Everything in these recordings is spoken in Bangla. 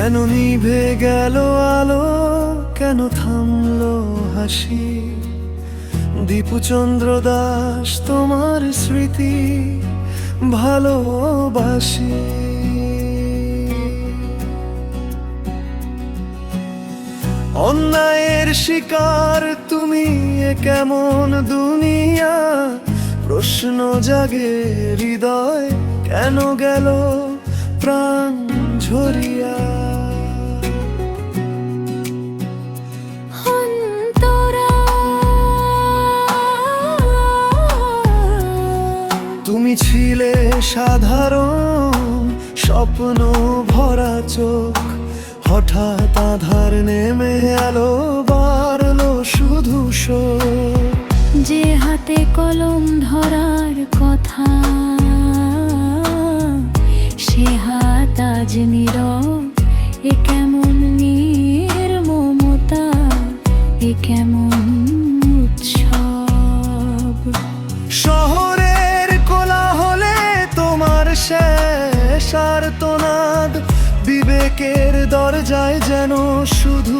কেন নিভে গেল আলো, কেন থামলো হাসি? দীপুচন্দ্র দাস তোমার স্মৃতি ভালোবাসি। অন্যায়ের শিকার তুমি, এ কেমন দুনিয়া? প্রশ্ন জাগে হৃদয়, কেন গেল প্রাণ ঝরিয়া? তুমি ছিলে সাধারণ, স্বপ্ন ভরা চোখ, হঠাৎ আধার নেমে এলো, বাড়লো শুধু শোক। যে হাতে কলম ধরার কথা, সে হাত আজ নীরব। এ কেমন নির্মমতা, এ কেমন উৎসব। শহরের কোলাহলে তোমার শেষ আর্তনাদ, বিবেকের দরজায় যেন শুধু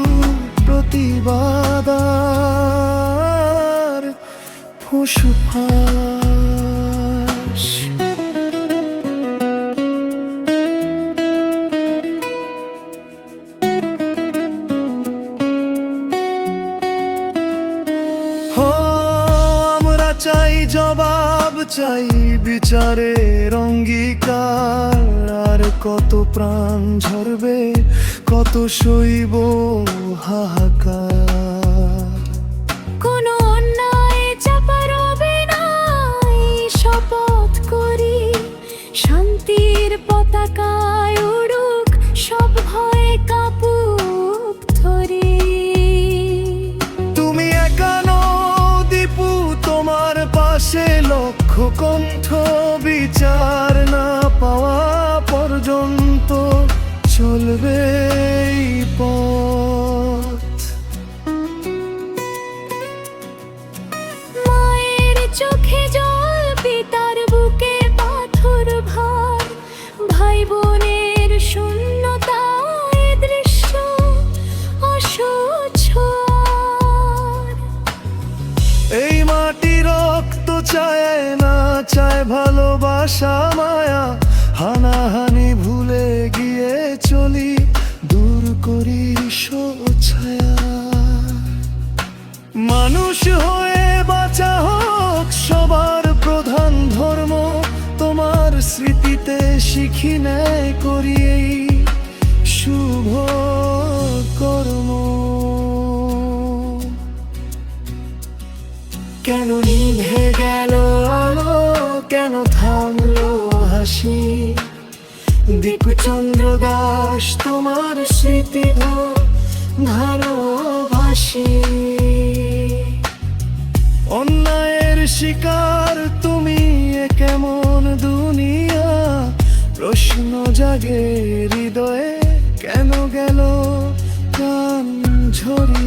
প্রতিবাদ আর ফুসফাস। আমরা চাই জবাব, চাই বিচারের অঙ্গীকার। আর কত প্রাণ ঝরবে, কত সইব হাহাকার। কোনো অন্যায় চাপা রবে না, এই শপথ করি। শান্তির পতাকায় উড়ুক, সব ভয়ে কাঁপুক থরি। তুমি একা নও দীপু, তোমার পাশে লক্ষ কণ্ঠ। বিচার না পাওয়া পর্যন্ত চলবে এই পথ। মায়ের চোখে জল, পিতার বুকে পাথর ভার। ভাই বোনের শূন্যতা, এ দৃশ্য অসহ্য। এই মাটি রক্ত চায় না, চায় ভালোবাসা মায়া। হানাহানি ভুলে গিয়ে চলি, দূর করি ছায়া। মানুষ হয়ে বাঁচা হোক সবার প্রধান ধর্ম। তোমার স্মৃতিতে শিখি ন্যায় করি এই শুভ কর্ম। কেন নিভে গেল আলো, কেন থামলো হাসি? দীপুচন্দ্র দাস তোমার স্মৃতি ভালোবাসি। অন্যায়ের শিকার তুমি, এ কেমন দুনিয়া? প্রশ্ন জাগে হৃদয়ে, কেন গেল প্রাণ ঝরিয়া?